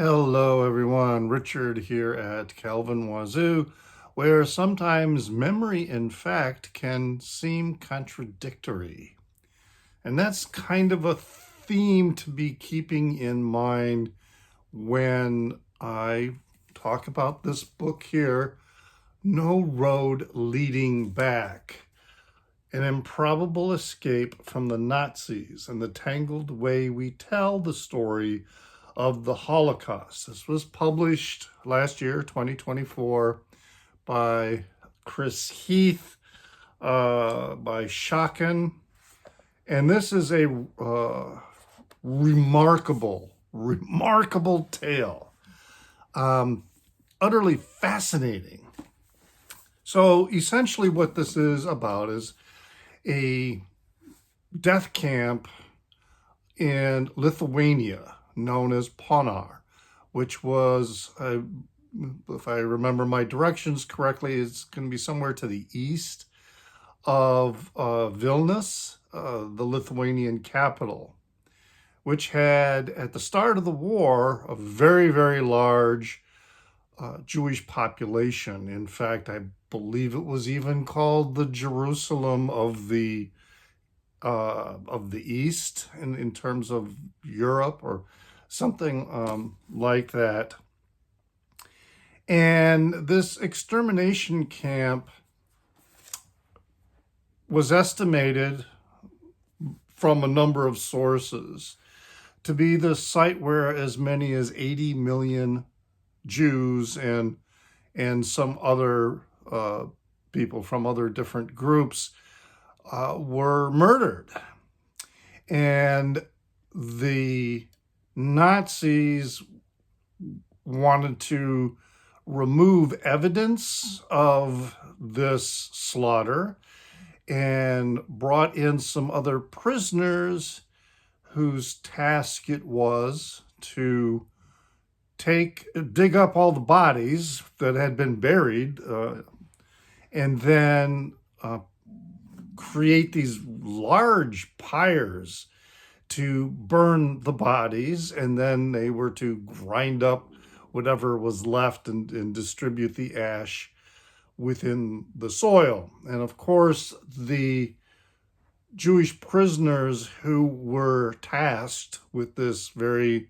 Hello, everyone. Richard here at Calvin Wazoo, where sometimes memory and fact can seem contradictory. And that's kind of a theme to be keeping in mind when I talk about this book here, No Road Leading Back, an improbable escape from the Nazis and the tangled way we tell the story of the Holocaust. This was published last year, 2024, by Heath, by Schocken. And this is a remarkable tale. Utterly fascinating. So essentially what this is about is a death camp in Lithuania known as Ponar, which was, if I remember my directions correctly, it's going to be somewhere to the east of Vilnius, the Lithuanian capital, which had, at the start of the war, a very, very large Jewish population. In fact, I believe it was even called the Jerusalem of the East in terms of Europe, or something like that. And this extermination camp was estimated from a number of sources to be the site where as many as 80 million Jews and some other people from other different groups were murdered. And the Nazis wanted to remove evidence of this slaughter and brought in some other prisoners whose task it was to dig up all the bodies that had been buried and then create these large pyres to burn the bodies, and then they were to grind up whatever was left and distribute the ash within the soil. And of course, the Jewish prisoners who were tasked with this very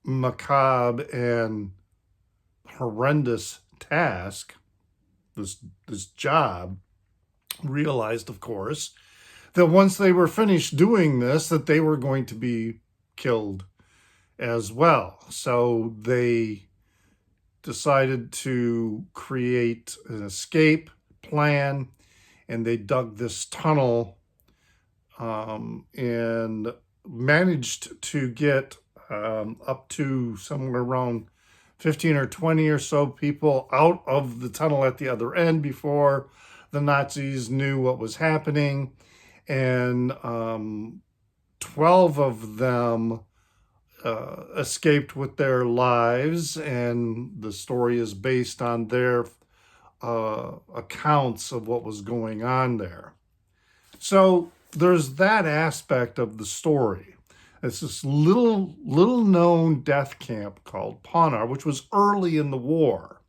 macabre and horrendous task, this job, realized, of course, that once they were finished doing this, that they were going to be killed as well. So they decided to create an escape plan, and they dug this tunnel and managed to get up to somewhere around 15 or 20 or so people out of the tunnel at the other end before the Nazis knew what was happening. And 12 of them escaped with their lives, and the story is based on their accounts of what was going on there. So there's that aspect of the story. It's this little known death camp called Ponar, which was early in the war.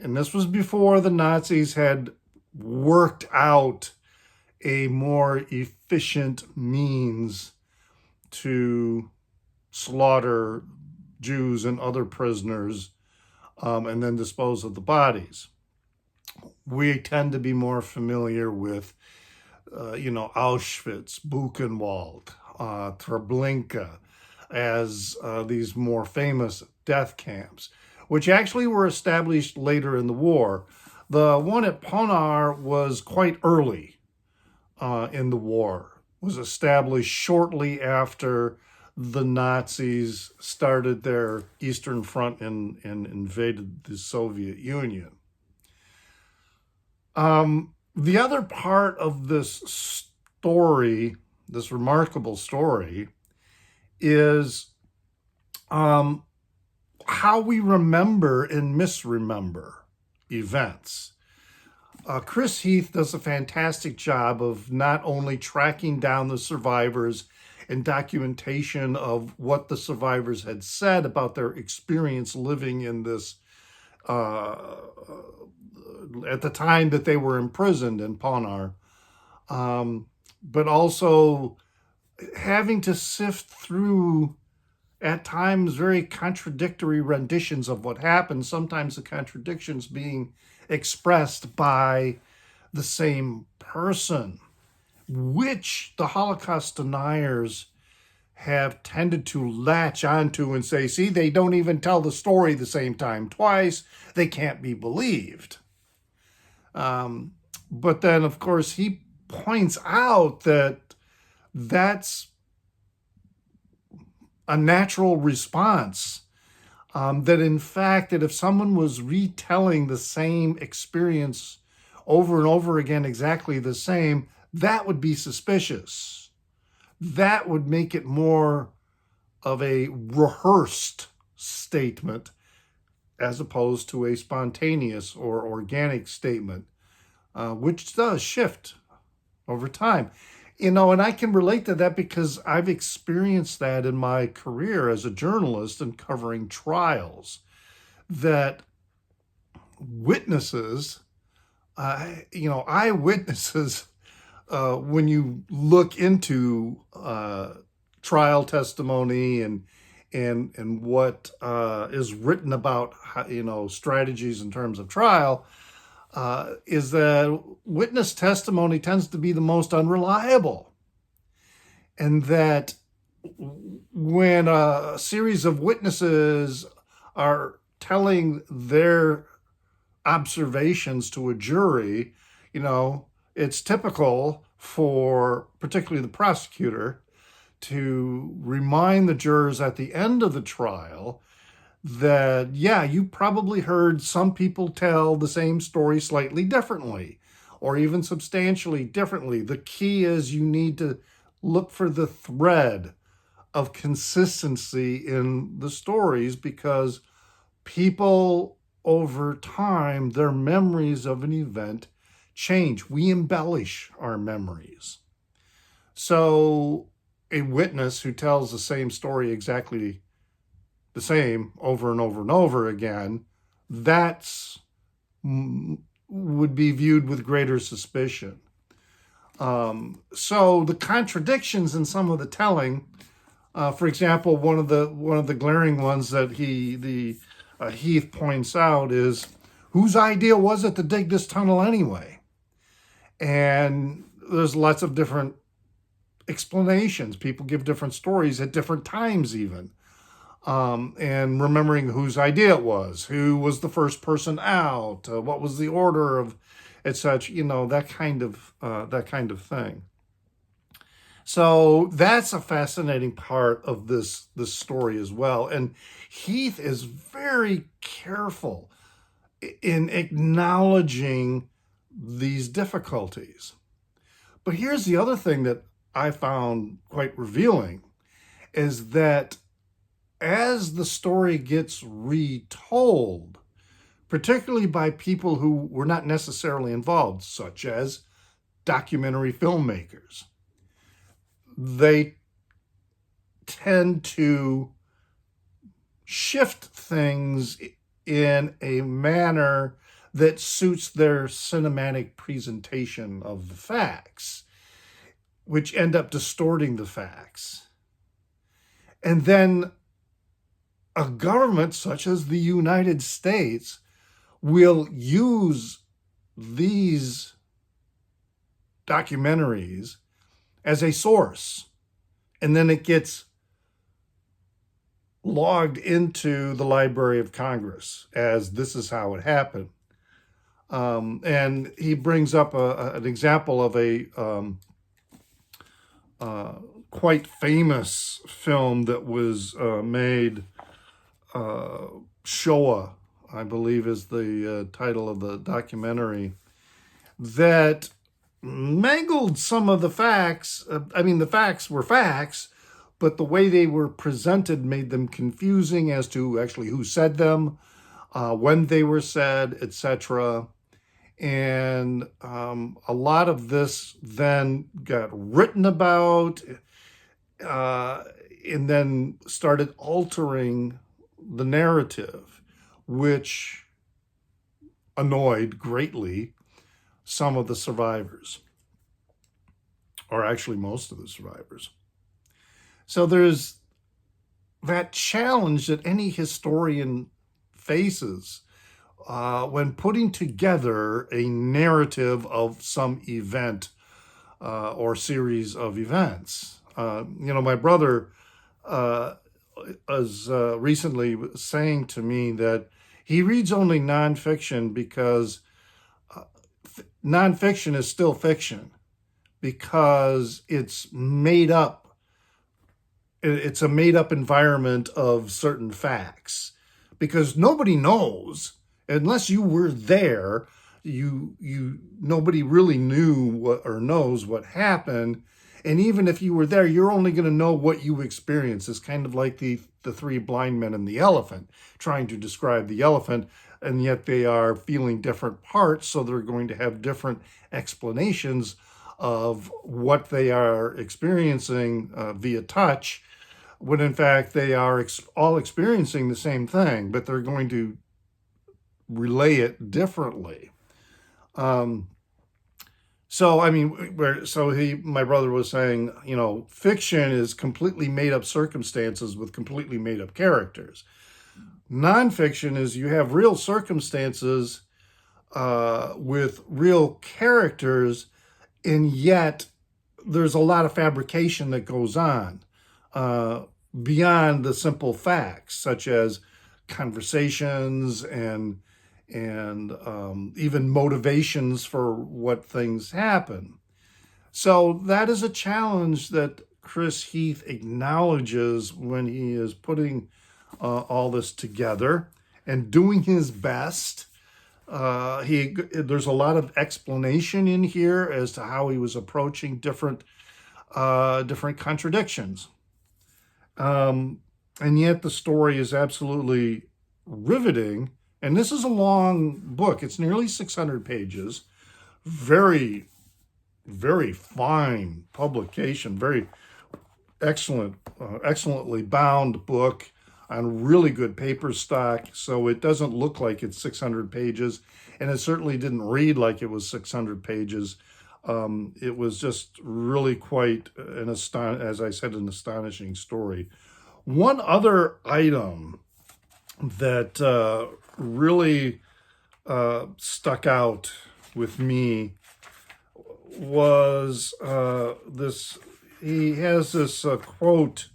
And this was before the Nazis had worked out a more efficient means to slaughter Jews and other prisoners and then dispose of the bodies. We tend to be more familiar with, Auschwitz, Buchenwald, Treblinka as these more famous death camps, which actually were established later in the war. The one at Ponar was quite early in the war, was established shortly after the Nazis started their Eastern Front and invaded the Soviet Union. The other part of this story, this remarkable story, is how we remember and misremember events. Heath does a fantastic job of not only tracking down the survivors and documentation of what the survivors had said about their experience living in this at the time that they were imprisoned in Ponar, but also having to sift through at times very contradictory renditions of what happened, sometimes the contradictions being expressed by the same person, which the Holocaust deniers have tended to latch onto and say, see, they don't even tell the story the same time twice. They can't be believed. But then, of course, he points out that that's a natural response. That in fact, that if someone was retelling the same experience over and over again, exactly the same, that would be suspicious. That would make it more of a rehearsed statement as opposed to a spontaneous or organic statement, which does shift over time. And I can relate to that because I've experienced that in my career as a journalist and covering trials, that witnesses, eyewitnesses, when you look into trial testimony and what is written about, strategies in terms of trial, is that witness testimony tends to be the most unreliable. And that when a series of witnesses are telling their observations to a jury, it's typical for particularly the prosecutor to remind the jurors at the end of the trial that, yeah, you probably heard some people tell the same story slightly differently or even substantially differently. The key is you need to look for the thread of consistency in the stories, because people over time, their memories of an event change. We embellish our memories. So a witness who tells the same story exactly the same over and over and over again, that's would be viewed with greater suspicion. So the contradictions in some of the telling, for example, one of the glaring ones that Heath points out is, whose idea was it to dig this tunnel anyway? And there's lots of different explanations. People give different stories at different times even. And remembering whose idea it was, who was the first person out, what was the order of, et cetera, that kind of thing. So that's a fascinating part of this story as well. And Heath is very careful in acknowledging these difficulties. But here's the other thing that I found quite revealing, is that as the story gets retold, particularly by people who were not necessarily involved, such as documentary filmmakers, they tend to shift things in a manner that suits their cinematic presentation of the facts, which end up distorting the facts. And then a government such as the United States will use these documentaries as a source, and then it gets logged into the Library of Congress as this is how it happened. And he brings up an example of a quite famous film that was made, Shoah, I believe is the title of the documentary, that mangled some of the facts. The facts were facts, but the way they were presented made them confusing as to actually who said them, when they were said, etc. And a lot of this then got written about and then started altering the narrative, which annoyed greatly some of the survivors, or actually most of the survivors. So there's that challenge that any historian faces when putting together a narrative of some event or series of events. My brother was recently saying to me that he reads only nonfiction because nonfiction is still fiction, because it's made up. It's a made up environment of certain facts, because nobody knows unless you were there. Nobody really knew what or knows what happened. And even if you were there, you're only going to know what you experienced. It's kind of like the three blind men and the elephant, trying to describe the elephant, and yet they are feeling different parts, so they're going to have different explanations of what they are experiencing via touch, when in fact they are all experiencing the same thing, but they're going to relay it differently. My brother was saying, fiction is completely made up circumstances with completely made up characters. Nonfiction is you have real circumstances with real characters, and yet there's a lot of fabrication that goes on beyond the simple facts, such as conversations and even motivations for what things happen. So that is a challenge that Chris Heath acknowledges when he is putting all this together and doing his best. There's a lot of explanation in here as to how he was approaching different contradictions. And yet the story is absolutely riveting. And this is a long book. It's nearly 600 pages. Very, very fine publication. Very excellently bound book on really good paper stock. So it doesn't look like it's 600 pages. And it certainly didn't read like it was 600 pages. It was just really quite an astonishing story. One other item that really stuck out with me was this. He has this quote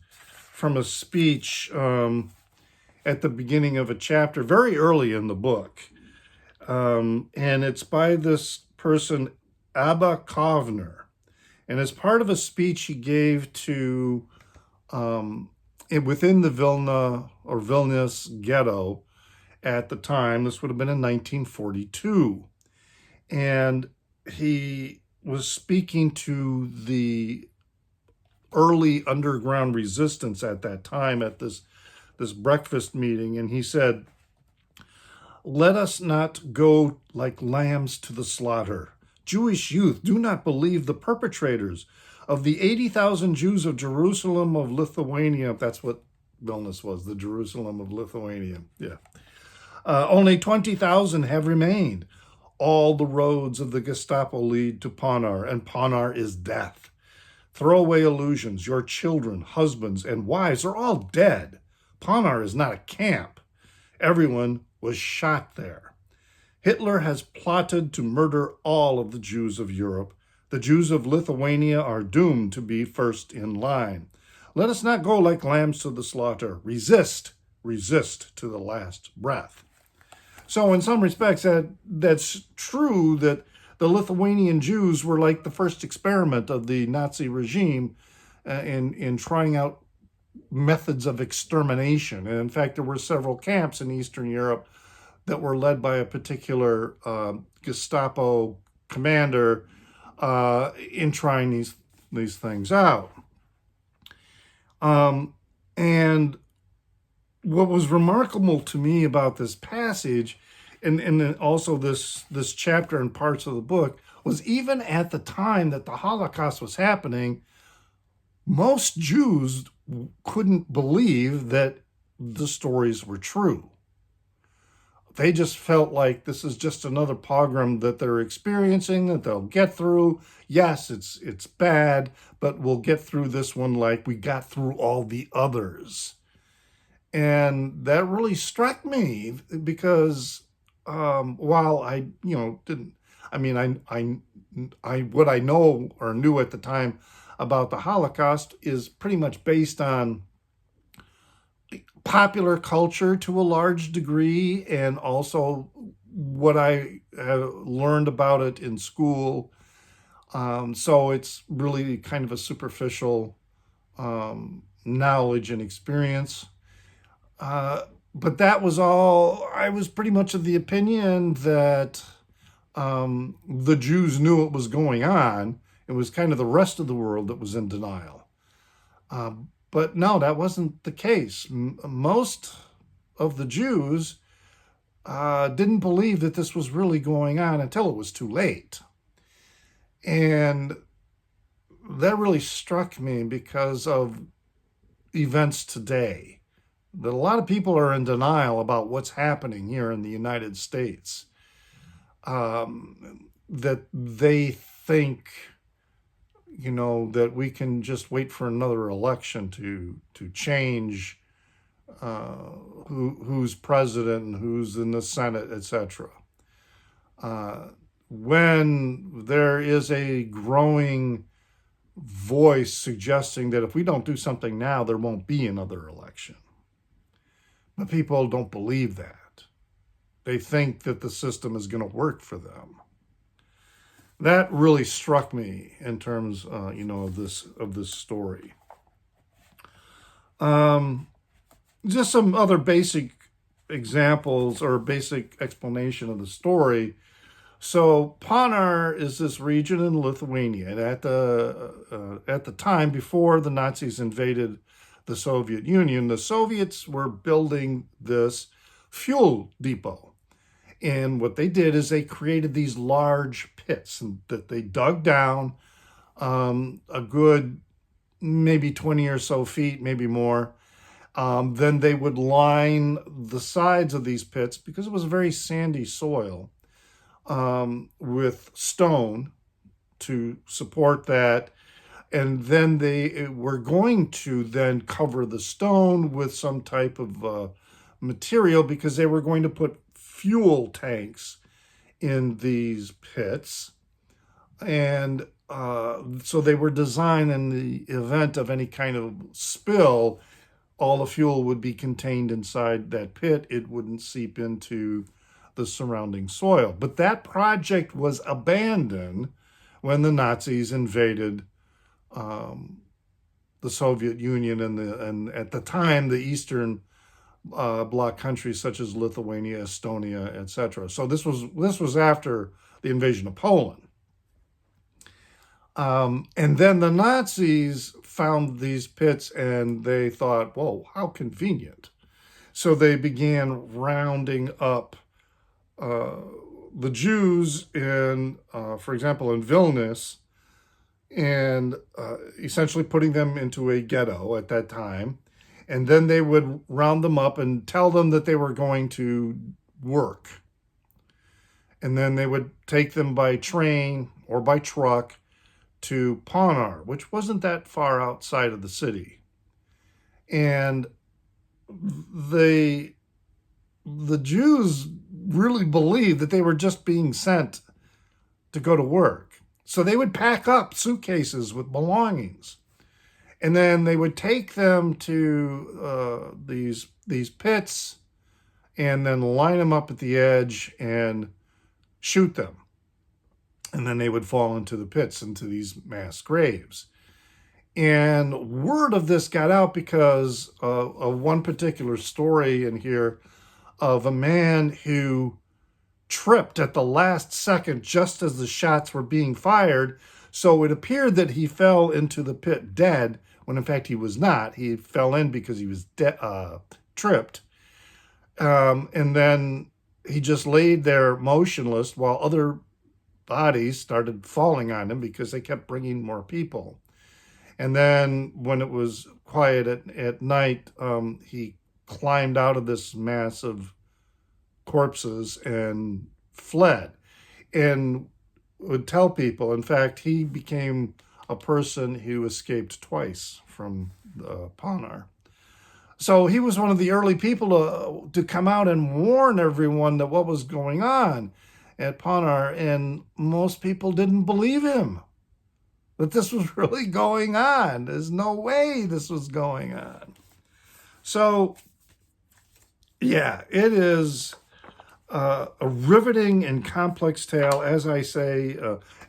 from a speech at the beginning of a chapter, very early in the book. And it's by this person, Abba Kovner. And as part of a speech he gave to within the Vilna or Vilnius ghetto at the time. This would have been in 1942. And he was speaking to the early underground resistance at that time at this breakfast meeting. And he said, "Let us not go like lambs to the slaughter. Jewish youth, do not believe the perpetrators of the 80,000 Jews of Jerusalem of Lithuania." That's what Vilnius was, the Jerusalem of Lithuania. Yeah. Only 20,000 have remained. All the roads of the Gestapo lead to Ponar, and Ponar is death. Throw away illusions. Your children, husbands, and wives are all dead. Ponar is not a camp. Everyone was shot there. Hitler has plotted to murder all of the Jews of Europe. The Jews of Lithuania are doomed to be first in line. Let us not go like lambs to the slaughter. Resist to the last breath. So in some respects, that's true that the Lithuanian Jews were like the first experiment of the Nazi regime in trying out methods of extermination. And in fact, there were several camps in Eastern Europe that were led by a particular Gestapo commander in trying these things out. And what was remarkable to me about this passage, and then also this chapter and parts of the book, was even at the time that the Holocaust was happening, most Jews couldn't believe that the stories were true. They just felt like this is just another pogrom that they're experiencing, that they'll get through. Yes, it's bad, but we'll get through this one like we got through all the others. And that really struck me because while I, didn't, I mean, I, what I know or knew at the time about the Holocaust is pretty much based on popular culture to a large degree, and also what I have learned about it in school. So it's really kind of a superficial knowledge and experience. But that was all. I was pretty much of the opinion that the Jews knew what was going on. It was kind of the rest of the world that was in denial. But no, that wasn't the case. Most of the Jews didn't believe that this was really going on until it was too late. And that really struck me because of events today. That a lot of people are in denial about what's happening here in the United States. That they think, that we can just wait for another election to change who's president and who's in the Senate, etc. When there is a growing voice suggesting that if we don't do something now, there won't be another election. But people don't believe that. They think that the system is going to work for them. That really struck me in terms, of this story. Just some other basic examples or basic explanation of the story. So Ponar is this region in Lithuania, and at the time before the Nazis invaded the Soviet Union, the Soviets were building this fuel depot. And what they did is they created these large pits that they dug down a good maybe 20 or so feet, maybe more. Then they would line the sides of these pits, because it was a very sandy soil, with stone to support that. And then they were going to then cover the stone with some type of material, because they were going to put fuel tanks in these pits. And so they were designed in the event of any kind of spill, all the fuel would be contained inside that pit. It wouldn't seep into the surrounding soil. But that project was abandoned when the Nazis invaded the Soviet Union and at the time the Eastern Bloc countries such as Lithuania, Estonia, etc. So this was after the invasion of Poland. And then the Nazis found these pits and they thought, whoa, how convenient. So they began rounding up the Jews in, for example, in Vilnius, and essentially putting them into a ghetto at that time. And then they would round them up and tell them that they were going to work. And then they would take them by train or by truck to Ponar, which wasn't that far outside of the city. And the Jews really believed that they were just being sent to go to work. So they would pack up suitcases with belongings. And then they would take them to these pits and then line them up at the edge and shoot them. And then they would fall into the pits, into these mass graves. And word of this got out because of one particular story in here of a man who tripped at the last second just as the shots were being fired. So it appeared that he fell into the pit dead, when in fact he was not. He fell in because he was tripped. And then he just laid there motionless while other bodies started falling on him because they kept bringing more people. And then when it was quiet at night, he climbed out of this mass of corpses and fled, and would tell people. In fact, he became a person who escaped twice from Ponar. So he was one of the early people to come out and warn everyone that what was going on at Ponar, and most people didn't believe him, that this was really going on. There's no way this was going on. So, yeah, it is a riveting and complex tale, as I say,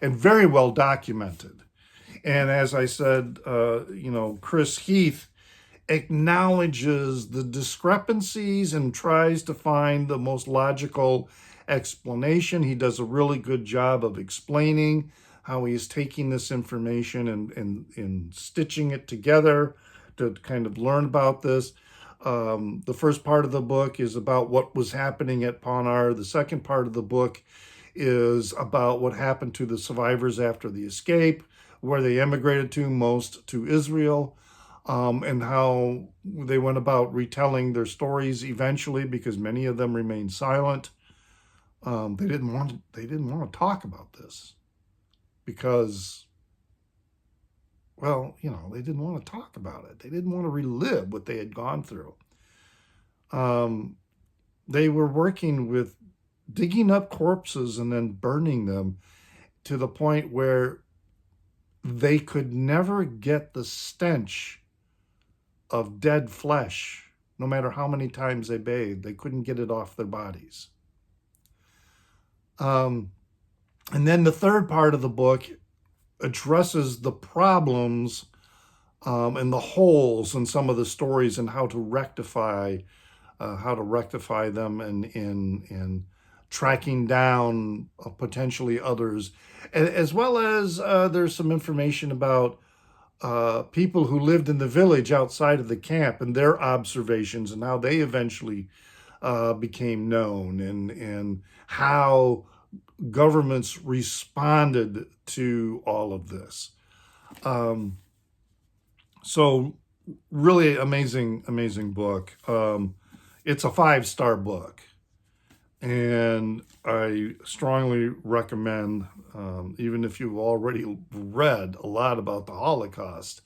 and very well documented. And as I said, Chris Heath acknowledges the discrepancies and tries to find the most logical explanation. He does a really good job of explaining how he is taking this information and stitching it together to kind of learn about this. The first part of the book is about what was happening at Ponar. The second part of the book is about what happened to the survivors after the escape, where they emigrated to, most to Israel, and how they went about retelling their stories eventually, because many of them remained silent. They didn't want to talk about this because, well, they didn't want to talk about it. They didn't want to relive what they had gone through. They were working with digging up corpses and then burning them to the point where they could never get the stench of dead flesh. No matter how many times they bathed, they couldn't get it off their bodies. And then the third part of the book addresses the problems and the holes in some of the stories and how to rectify them and tracking down potentially others, as well as there's some information about people who lived in the village outside of the camp and their observations and how they eventually became known, and how governments responded to all of this. So really amazing book. It's a 5-star book, and I strongly recommend, even if you've already read a lot about the Holocaust,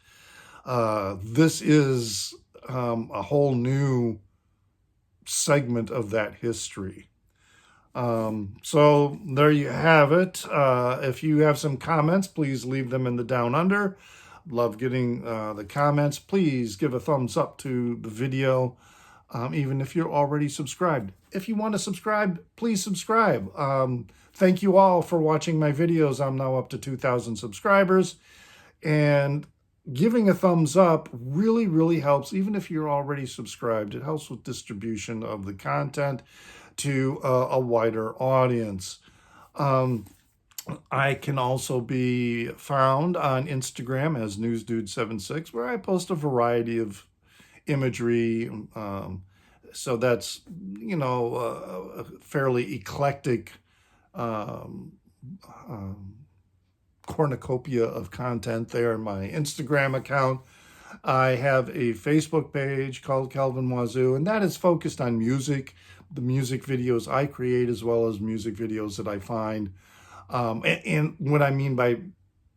this is a whole new segment of that history. So there you have it. If you have some comments, please leave them in the down under. Love getting the comments. Please give a thumbs up to the video, even if you're already subscribed. If you want to subscribe, please subscribe. Thank you all for watching my videos. I'm now up to 2,000 subscribers, and giving a thumbs up really helps. Even if you're already subscribed, it helps with distribution of the content to a wider audience. I can also be found on Instagram as NewsDude76, where I post a variety of imagery. So that's, a fairly eclectic cornucopia of content there in my Instagram account. I have a Facebook page called Calvin Wazoo, and that is focused on music, the music videos I create, as well as music videos that I find. And what I mean by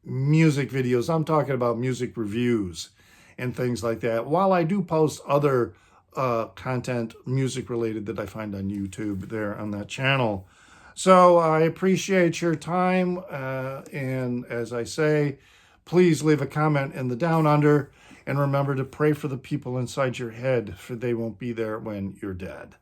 music videos, I'm talking about music reviews and things like that, while I do post other content, music related, that I find on YouTube there on that channel. So I appreciate your time, and as I say, please leave a comment in the down under, and remember to pray for the people inside your head, for they won't be there when you're dead.